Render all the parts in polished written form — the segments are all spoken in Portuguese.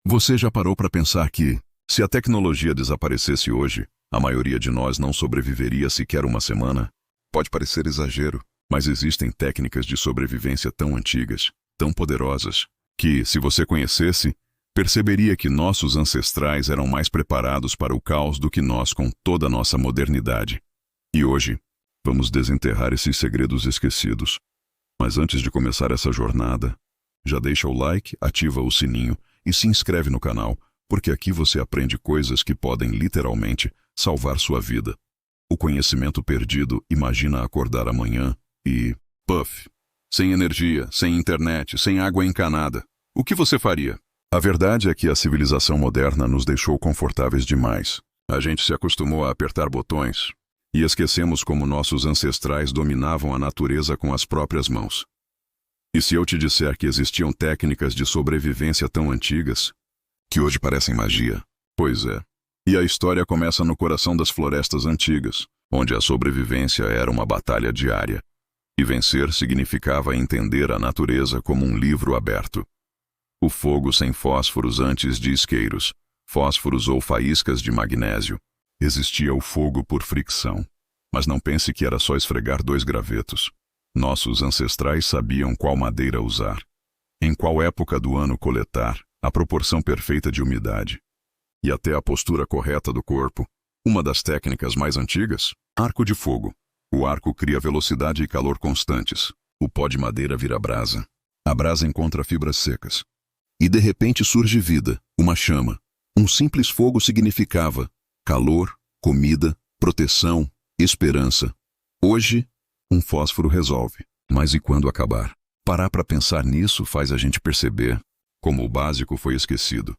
Você já parou para pensar que, se a tecnologia desaparecesse hoje, a maioria de nós não sobreviveria sequer uma semana? Pode parecer exagero, mas existem técnicas de sobrevivência tão antigas, tão poderosas, que, se você conhecesse, perceberia que nossos ancestrais eram mais preparados para o caos do que nós com toda a nossa modernidade. E hoje, vamos desenterrar esses segredos esquecidos. Mas antes de começar essa jornada, já deixa o like, ativa o sininho e se inscreve no canal, porque aqui você aprende coisas que podem literalmente salvar sua vida. O conhecimento perdido imagina acordar amanhã e, puff, sem energia, sem internet, sem água encanada. O que você faria? A verdade é que a civilização moderna nos deixou confortáveis demais. A gente se acostumou a apertar botões e esquecemos como nossos ancestrais dominavam a natureza com as próprias mãos. E se eu te disser que existiam técnicas de sobrevivência tão antigas, que hoje parecem magia? Pois é. E a história começa no coração das florestas antigas, onde a sobrevivência era uma batalha diária. E vencer significava entender a natureza como um livro aberto. O fogo sem fósforos antes de isqueiros, fósforos ou faíscas de magnésio. Existia o fogo por fricção. Mas não pense que era só esfregar 2 gravetos. Nossos ancestrais sabiam qual madeira usar, em qual época do ano coletar, a proporção perfeita de umidade e até a postura correta do corpo. Uma das técnicas mais antigas, arco de fogo. O arco cria velocidade e calor constantes. O pó de madeira vira brasa. A brasa encontra fibras secas. E de repente surge vida, uma chama. Um simples fogo significava calor, comida, proteção, esperança. Hoje, um fósforo resolve. Mas e quando acabar? Parar para pensar nisso faz a gente perceber como o básico foi esquecido.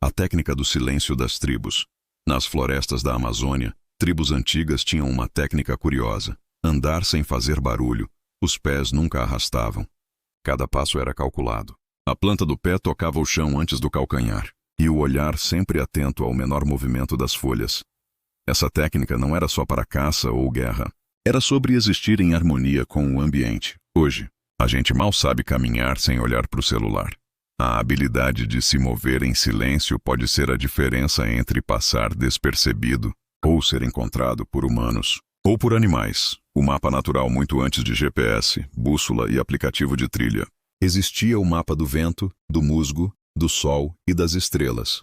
A técnica do silêncio das tribos. Nas florestas da Amazônia, tribos antigas tinham uma técnica curiosa. Andar sem fazer barulho. Os pés nunca arrastavam. Cada passo era calculado. A planta do pé tocava o chão antes do calcanhar. E o olhar sempre atento ao menor movimento das folhas. Essa técnica não era só para caça ou guerra. Era sobre existir em harmonia com o ambiente. Hoje, a gente mal sabe caminhar sem olhar para o celular. A habilidade de se mover em silêncio pode ser a diferença entre passar despercebido ou ser encontrado por humanos ou por animais. O mapa natural muito antes de GPS, bússola e aplicativo de trilha. Existia o mapa do vento, do musgo, do sol e das estrelas.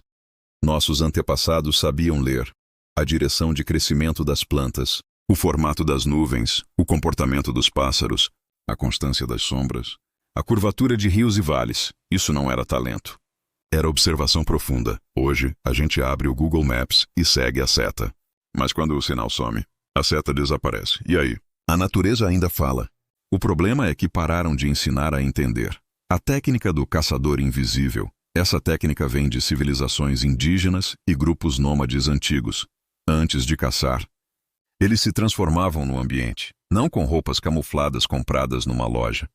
Nossos antepassados sabiam ler a direção de crescimento das plantas, o formato das nuvens, o comportamento dos pássaros, a constância das sombras, a curvatura de rios e vales. Isso não era talento. Era observação profunda. Hoje, a gente abre o Google Maps e segue a seta. Mas quando o sinal some, a seta desaparece. E aí? A natureza ainda fala. O problema é que pararam de ensinar a entender. A técnica do caçador invisível. Essa técnica vem de civilizações indígenas e grupos nômades antigos. Antes de caçar, eles se transformavam no ambiente, não com roupas camufladas compradas numa loja,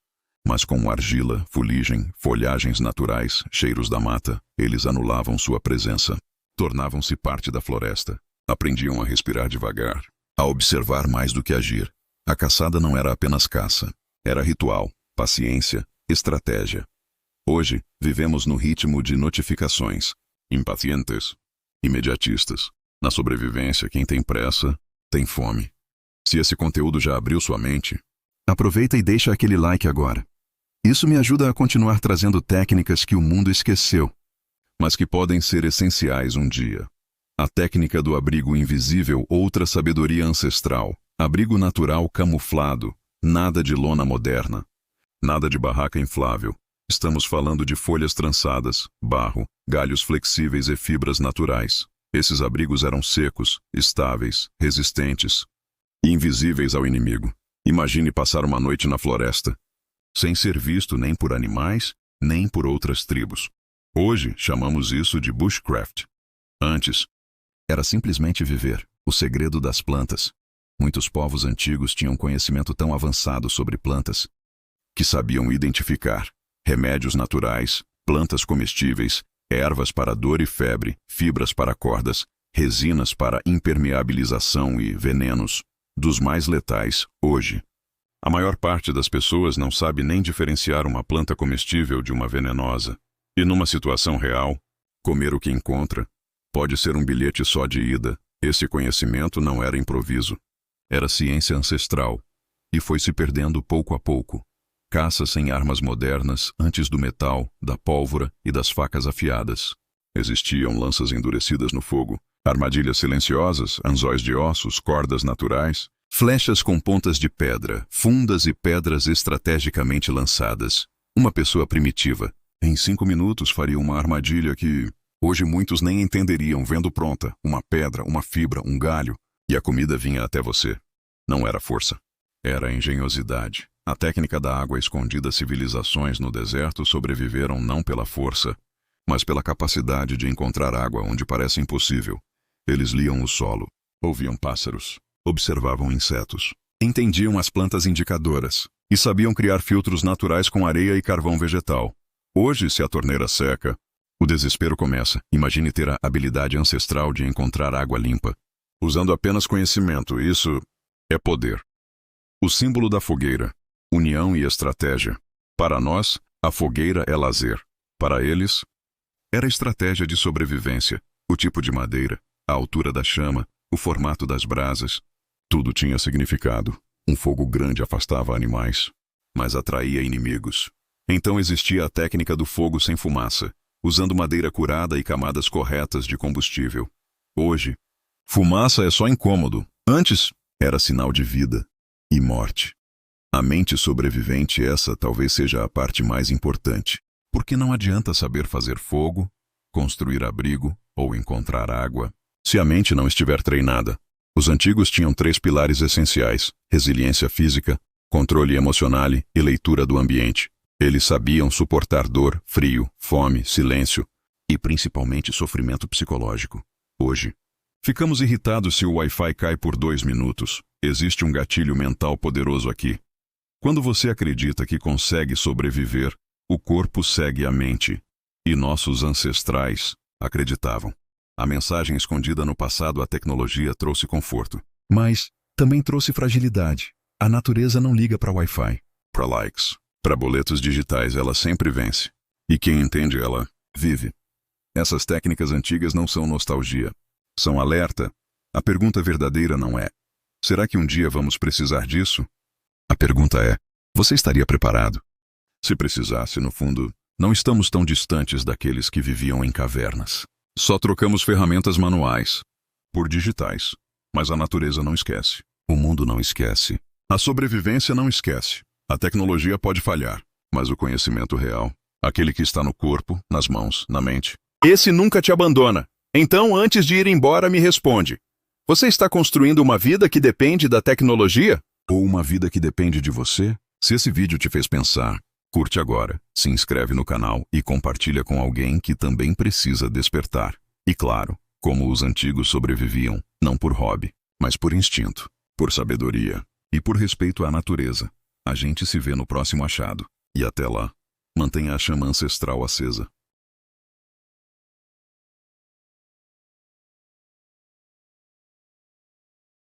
mas com argila, fuligem, folhagens naturais, cheiros da mata. Eles anulavam sua presença, tornavam-se parte da floresta, aprendiam a respirar devagar, a observar mais do que agir. A caçada não era apenas caça, era ritual, paciência, estratégia. Hoje, vivemos no ritmo de notificações, impacientes, imediatistas. Na sobrevivência, quem tem pressa, tem fome. Se esse conteúdo já abriu sua mente, aproveita e deixa aquele like agora. Isso me ajuda a continuar trazendo técnicas que o mundo esqueceu, mas que podem ser essenciais um dia. A técnica do abrigo invisível, outra sabedoria ancestral. Abrigo natural camuflado, nada de lona moderna, nada de barraca inflável. Estamos falando de folhas trançadas, barro, galhos flexíveis e fibras naturais. Esses abrigos eram secos, estáveis, resistentes e invisíveis ao inimigo. Imagine passar uma noite na floresta, sem ser visto nem por animais, nem por outras tribos. Hoje, chamamos isso de bushcraft. Antes, era simplesmente viver, o segredo das plantas. Muitos povos antigos tinham conhecimento tão avançado sobre plantas que sabiam identificar remédios naturais, plantas comestíveis, ervas para dor e febre, fibras para cordas, resinas para impermeabilização e venenos, dos mais letais hoje. A maior parte das pessoas não sabe nem diferenciar uma planta comestível de uma venenosa. E numa situação real, comer o que encontra. Pode ser um bilhete só de ida. Esse conhecimento não era improviso. Era ciência ancestral. E foi se perdendo pouco a pouco. Caça sem armas modernas, antes do metal, da pólvora e das facas afiadas. Existiam lanças endurecidas no fogo, armadilhas silenciosas, anzóis de ossos, cordas naturais, flechas com pontas de pedra, fundas e pedras estrategicamente lançadas. Uma pessoa primitiva, em 5 minutos, faria uma armadilha que hoje muitos nem entenderiam vendo pronta, uma pedra, uma fibra, um galho, e a comida vinha até você. Não era força. Era engenhosidade. A técnica da água escondida. Civilizações no deserto sobreviveram não pela força, mas pela capacidade de encontrar água onde parece impossível. Eles liam o solo, ouviam pássaros, observavam insetos, entendiam as plantas indicadoras e sabiam criar filtros naturais com areia e carvão vegetal. Hoje, se a torneira seca, o desespero começa. Imagine ter a habilidade ancestral de encontrar água limpa, usando apenas conhecimento. Isso é poder. O símbolo da fogueira: união e estratégia. Para nós, a fogueira é lazer. Para eles, era estratégia de sobrevivência. O tipo de madeira, a altura da chama, o formato das brasas. Tudo tinha significado. Um fogo grande afastava animais, mas atraía inimigos. Então existia a técnica do fogo sem fumaça, usando madeira curada e camadas corretas de combustível. Hoje, fumaça é só incômodo. Antes, era sinal de vida e morte. A mente sobrevivente, essa talvez seja a parte mais importante, porque não adianta saber fazer fogo, construir abrigo ou encontrar água, se a mente não estiver treinada. Os antigos tinham 3 pilares essenciais: resiliência física, controle emocional e leitura do ambiente. Eles sabiam suportar dor, frio, fome, silêncio e principalmente sofrimento psicológico. Hoje, ficamos irritados se o Wi-Fi cai por 2 minutos. Existe um gatilho mental poderoso aqui. Quando você acredita que consegue sobreviver, o corpo segue a mente. E nossos ancestrais acreditavam. A mensagem escondida no passado: a tecnologia trouxe conforto, mas também trouxe fragilidade. A natureza não liga para Wi-Fi, para likes, para boletos digitais. Ela sempre vence. E quem entende, ela vive. Essas técnicas antigas não são nostalgia. São alerta. A pergunta verdadeira não é: será que um dia vamos precisar disso? A pergunta é: você estaria preparado? Se precisasse, no fundo, não estamos tão distantes daqueles que viviam em cavernas. Só trocamos ferramentas manuais por digitais. Mas a natureza não esquece. O mundo não esquece. A sobrevivência não esquece. A tecnologia pode falhar, mas o conhecimento real, aquele que está no corpo, nas mãos, na mente, esse nunca te abandona. Então, antes de ir embora, me responde: você está construindo uma vida que depende da tecnologia? Ou uma vida que depende de você? Se esse vídeo te fez pensar, curte agora, se inscreve no canal e compartilha com alguém que também precisa despertar. E claro, como os antigos sobreviviam, não por hobby, mas por instinto, por sabedoria e por respeito à natureza. A gente se vê no próximo achado. E até lá, mantenha a chama ancestral acesa.